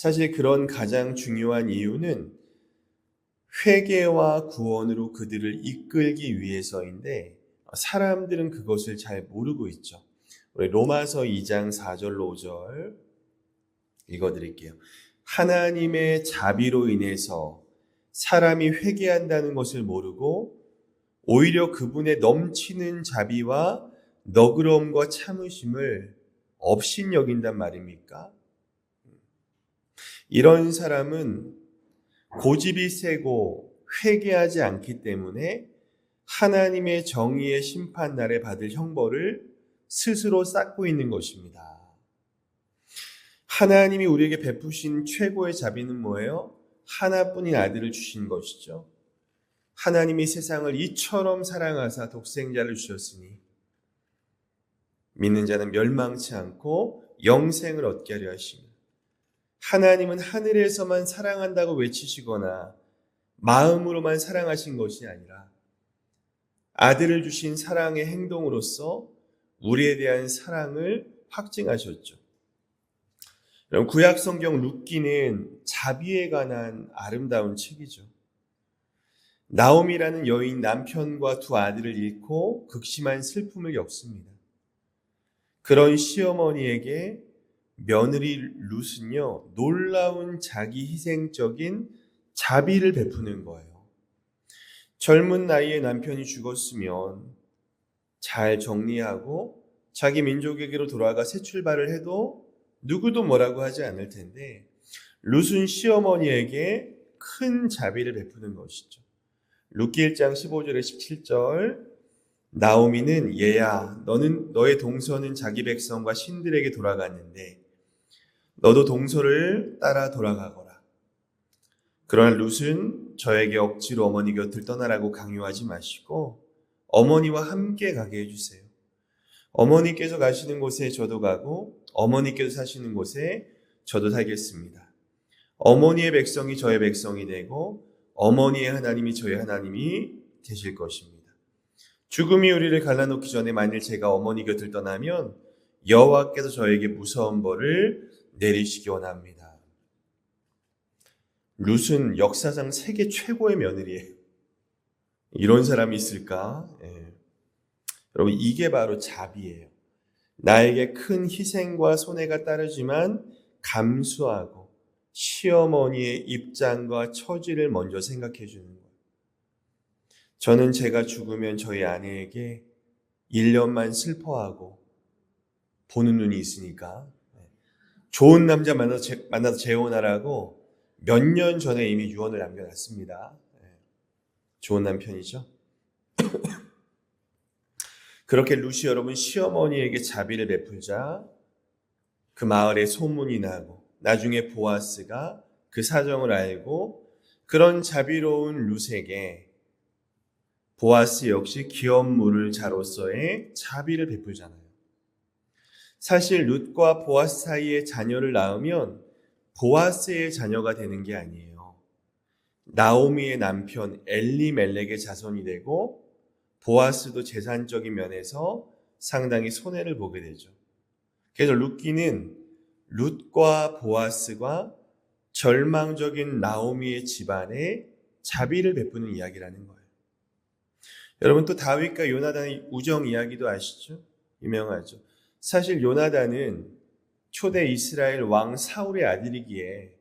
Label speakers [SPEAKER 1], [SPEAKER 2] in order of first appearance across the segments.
[SPEAKER 1] 사실 그런 가장 중요한 이유는 회개와 구원으로 그들을 이끌기 위해서인데 사람들은 그것을 잘 모르고 있죠. 우리 로마서 2장 4절로 5절 읽어드릴게요. 하나님의 자비로 인해서 사람이 회개한다는 것을 모르고 오히려 그분의 넘치는 자비와 너그러움과 참으심을 업신여긴단 말입니까? 이런 사람은 고집이 세고 회개하지 않기 때문에 하나님의 정의의 심판날에 받을 형벌을 스스로 쌓고 있는 것입니다. 하나님이 우리에게 베푸신 최고의 자비는 뭐예요? 하나뿐인 아들을 주신 것이죠. 하나님이 세상을 이처럼 사랑하사 독생자를 주셨으니 믿는 자는 멸망치 않고 영생을 얻게 하려 하십니다. 하나님은 하늘에서만 사랑한다고 외치시거나 마음으로만 사랑하신 것이 아니라 아들을 주신 사랑의 행동으로서 우리에 대한 사랑을 확증하셨죠. 여러분, 구약 성경 룻기는 자비에 관한 아름다운 책이죠. 나오미라는 여인 남편과 두 아들을 잃고 극심한 슬픔을 겪습니다. 그런 시어머니에게 며느리 룻은요, 놀라운 자기 희생적인 자비를 베푸는 거예요. 젊은 나이에 남편이 죽었으면 잘 정리하고 자기 민족에게로 돌아가 새 출발을 해도 누구도 뭐라고 하지 않을 텐데 룻은 시어머니에게 큰 자비를 베푸는 것이죠. 룻기 1장 15절에 17절 나오미는 얘야 너는 너의 동서는 자기 백성과 신들에게 돌아갔는데 너도 동서를 따라 돌아가거라. 그러나 룻은 저에게 억지로 어머니 곁을 떠나라고 강요하지 마시고 어머니와 함께 가게 해주세요. 어머니께서 가시는 곳에 저도 가고 어머니께서 사시는 곳에 저도 살겠습니다. 어머니의 백성이 저의 백성이 되고 어머니의 하나님이 저의 하나님이 되실 것입니다. 죽음이 우리를 갈라놓기 전에 만일 제가 어머니 곁을 떠나면 여호와께서 저에게 무서운 벌을 내리시기 원합니다. 룻은 역사상 세계 최고의 며느리예요. 이런 사람이 있을까? 여러분, 이게 바로 자비예요. 나에게 큰 희생과 손해가 따르지만 감수하고 시어머니의 입장과 처지를 먼저 생각해 주는 거예요. 저는 제가 죽으면 저희 아내에게 1년만 슬퍼하고 보는 눈이 있으니까 좋은 남자 만나서 재혼하라고 몇 년 전에 이미 유언을 남겨놨습니다. 좋은 남편이죠. 그렇게 룻이 여러분 시어머니에게 자비를 베풀자 그 마을에 소문이 나고 나중에 보아스가 그 사정을 알고 그런 자비로운 룻에게 보아스 역시 기업 물을 자로서의 자비를 베풀잖아요. 사실 룻과 보아스 사이에 자녀를 낳으면 보아스의 자녀가 되는 게 아니에요. 나오미의 남편 엘리멜렉의 자손이 되고 보아스도 재산적인 면에서 상당히 손해를 보게 되죠. 그래서 룻기는 룻과 보아스가 절망적인 나오미의 집안에 자비를 베푸는 이야기라는 거예요. 여러분, 또 다윗과 요나단의 우정 이야기도 아시죠? 유명하죠. 사실 요나단은 초대 이스라엘 왕 사울의 아들이기에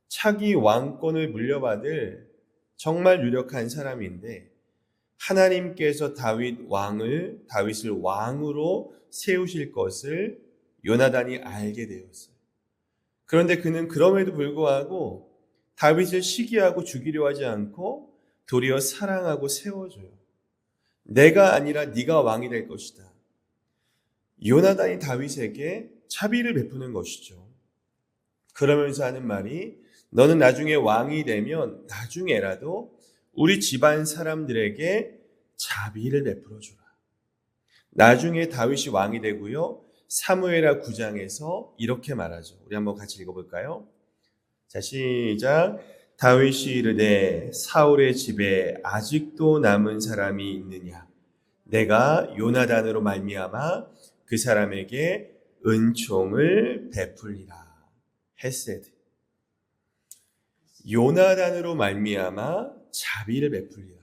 [SPEAKER 1] 차기 왕권을 물려받을 정말 유력한 사람인데 하나님께서 다윗을 왕으로 세우실 것을 요나단이 알게 되었어요. 그런데 그는 그럼에도 불구하고 다윗을 시기하고 죽이려 하지 않고 도리어 사랑하고 세워줘요. 내가 아니라 네가 왕이 될 것이다. 요나단이 다윗에게 자비를 베푸는 것이죠. 그러면서 하는 말이 너는 나중에 왕이 되면 나중에라도 우리 집안 사람들에게 자비를 베풀어 주라. 나중에 다윗이 왕이 되고요. 사무엘하 9장에서 이렇게 말하죠. 우리 한번 같이 읽어볼까요? 자, 시작. 다윗이 이르되 사울의 집에 아직도 남은 사람이 있느냐? 내가 요나단으로 말미암아 그 사람에게 은총을 베풀리라. 헤세드. 요나단으로 말미암아 자비를 베풀리라.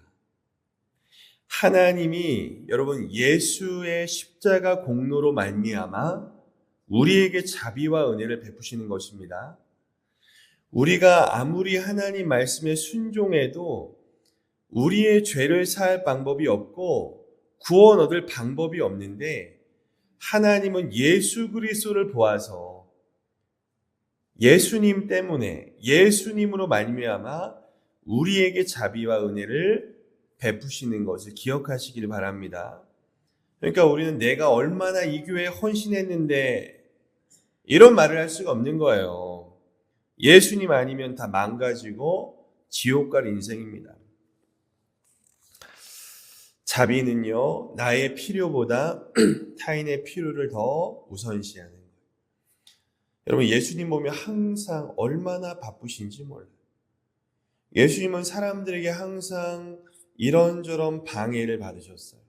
[SPEAKER 1] 하나님이 여러분 예수의 십자가 공로로 말미암아 우리에게 자비와 은혜를 베푸시는 것입니다. 우리가 아무리 하나님 말씀에 순종해도 우리의 죄를 사할 방법이 없고 구원 얻을 방법이 없는데, 하나님은 예수 그리스도를 보아서 예수님 때문에, 예수님으로 말미암아 우리에게 자비와 은혜를 베푸시는 것을 기억하시기를 바랍니다. 그러니까 우리는 내가 얼마나 이 교회에 헌신했는데 이런 말을 할 수가 없는 거예요. 예수님 아니면 다 망가지고 지옥 갈 인생입니다. 자비는요, 나의 필요보다 타인의 필요를 더 우선시하는 거예요. 여러분, 예수님 보면 항상 얼마나 바쁘신지 몰라요. 예수님은 사람들에게 항상 이런저런 방해를 받으셨어요.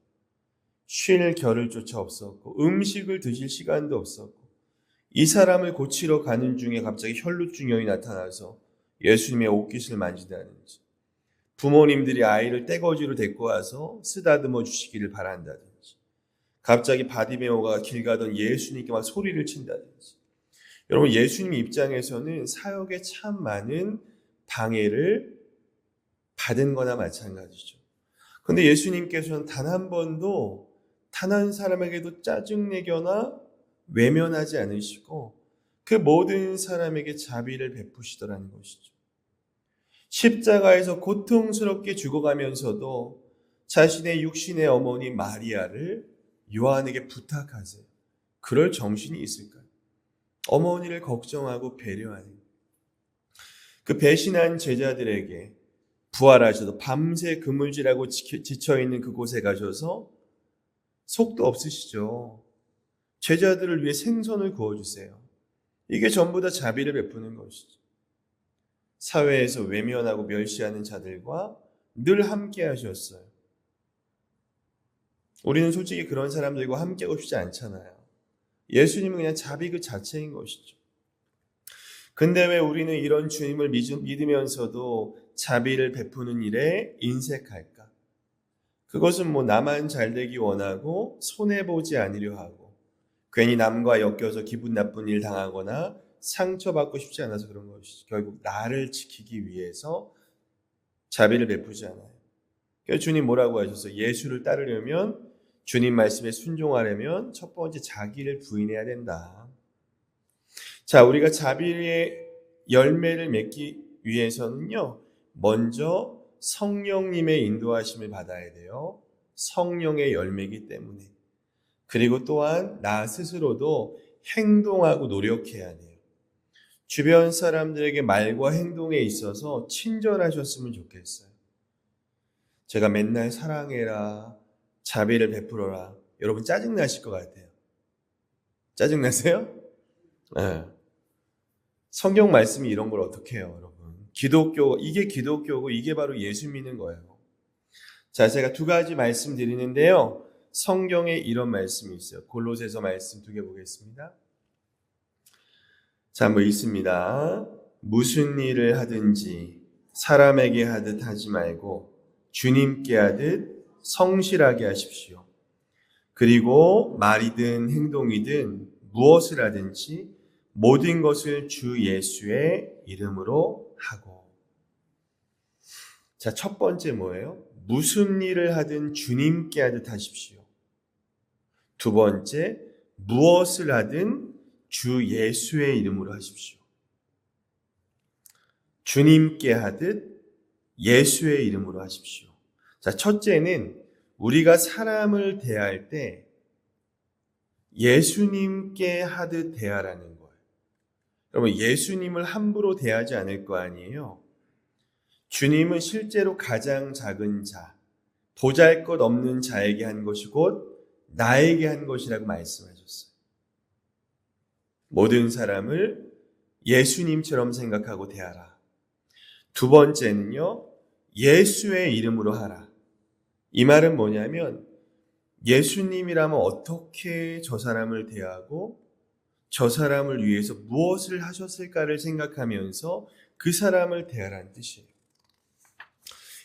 [SPEAKER 1] 쉴 겨를조차 없었고 음식을 드실 시간도 없었고, 이 사람을 고치러 가는 중에 갑자기 혈루증 여인이 나타나서 예수님의 옷깃을 만지다든지, 부모님들이 아이를 떼거지로 데리고 와서 쓰다듬어 주시기를 바란다든지, 갑자기 바디메오가 길 가던 예수님께 막 소리를 친다든지. 여러분, 예수님 입장에서는 사역에 참 많은 방해를 받은 거나 마찬가지죠. 그런데 예수님께서는 단 한 번도 단 한 사람에게도 짜증내거나 외면하지 않으시고 그 모든 사람에게 자비를 베푸시더라는 것이죠. 십자가에서 고통스럽게 죽어가면서도 자신의 육신의 어머니 마리아를 요한에게 부탁하세요. 그럴 정신이 있을까요? 어머니를 걱정하고 배려하는, 그 배신한 제자들에게 부활하셔도 밤새 그물질하고 지쳐있는 그곳에 가셔서 속도 없으시죠. 제자들을 위해 생선을 구워주세요. 이게 전부 다 자비를 베푸는 것이죠. 사회에서 외면하고 멸시하는 자들과 늘 함께 하셨어요. 우리는 솔직히 그런 사람들과 함께하고 싶지 않잖아요. 예수님은 그냥 자비 그 자체인 것이죠. 근데 왜 우리는 이런 주님을 믿으면서도 자비를 베푸는 일에 인색할까? 그것은 나만 잘되기 원하고 손해보지 않으려 하고, 괜히 남과 엮여서 기분 나쁜 일 당하거나 상처받고 싶지 않아서 그런 것이죠. 결국 나를 지키기 위해서 자비를 베푸지 않아요. 그래서 주님 뭐라고 하셨어요? 예수를 따르려면, 주님 말씀에 순종하려면 첫 번째 자기를 부인해야 된다. 자, 우리가 자비의 열매를 맺기 위해서는요, 먼저 성령님의 인도하심을 받아야 돼요. 성령의 열매이기 때문에. 그리고 또한 나 스스로도 행동하고 노력해야 돼요. 주변 사람들에게 말과 행동에 있어서 친절하셨으면 좋겠어요. 제가 맨날 사랑해라, 자비를 베풀어라. 여러분 짜증나실 것 같아요. 짜증나세요? 네. 성경 말씀이 이런 걸 어떻게 해요, 여러분? 이게 기독교고 이게 바로 예수 믿는 거예요. 자, 제가 두 가지 말씀드리는데요. 성경에 이런 말씀이 있어요. 골로새서 말씀 두 개 보겠습니다. 자, 한번 읽습니다. 무슨 일을 하든지 사람에게 하듯 하지 말고 주님께 하듯 성실하게 하십시오. 그리고 말이든 행동이든 무엇을 하든지 모든 것을 주 예수의 이름으로 하고. 자, 첫 번째 뭐예요? 무슨 일을 하든 주님께 하듯 하십시오. 두 번째, 무엇을 하든 주 예수의 이름으로 하십시오. 주님께 하듯 예수의 이름으로 하십시오. 자, 첫째는 우리가 사람을 대할 때 예수님께 하듯 대하라는 거예요. 여러분, 예수님을 함부로 대하지 않을 거 아니에요. 주님은 실제로 가장 작은 자, 보잘것없는 자에게 한 것이 곧 나에게 한 것이라고 말씀하셨어요. 모든 사람을 예수님처럼 생각하고 대하라. 두 번째는요, 예수의 이름으로 하라. 이 말은 뭐냐면, 예수님이라면 어떻게 저 사람을 대하고 저 사람을 위해서 무엇을 하셨을까를 생각하면서 그 사람을 대하라는 뜻이에요.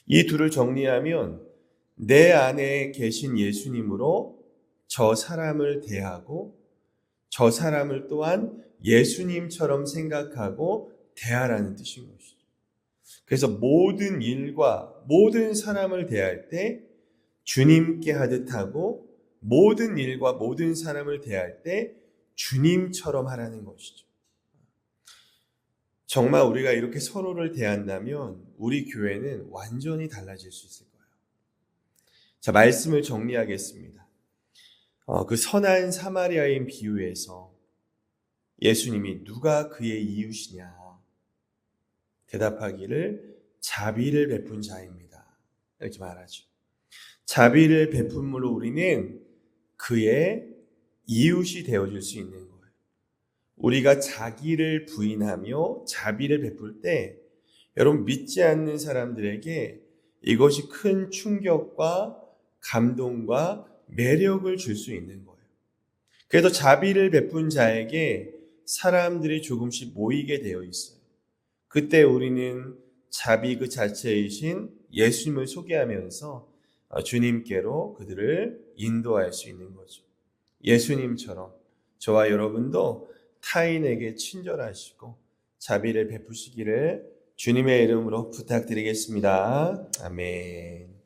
[SPEAKER 1] 이 둘을 정리하면 내 안에 계신 예수님으로 저 사람을 대하고 저 사람을 또한 예수님처럼 생각하고 대하라는 뜻인 것이죠. 그래서 모든 일과 모든 사람을 대할 때 주님께 하듯 하고 모든 일과 모든 사람을 대할 때 주님처럼 하라는 것이죠. 정말 우리가 이렇게 서로를 대한다면 우리 교회는 완전히 달라질 수 있을 거예요. 자, 말씀을 정리하겠습니다. 그 선한 사마리아인 비유에서 예수님이 누가 그의 이웃이냐 대답하기를 자비를 베푼 자입니다. 이렇게 말하죠. 자비를 베품으로 우리는 그의 이웃이 되어줄 수 있는 거예요. 우리가 자기를 부인하며 자비를 베풀 때 여러분 믿지 않는 사람들에게 이것이 큰 충격과 감동과 매력을 줄 수 있는 거예요. 그래도 자비를 베푼 자에게 사람들이 조금씩 모이게 되어 있어요. 그때 우리는 자비 그 자체이신 예수님을 소개하면서 주님께로 그들을 인도할 수 있는 거죠. 예수님처럼 저와 여러분도 타인에게 친절하시고 자비를 베푸시기를 주님의 이름으로 부탁드리겠습니다. 아멘.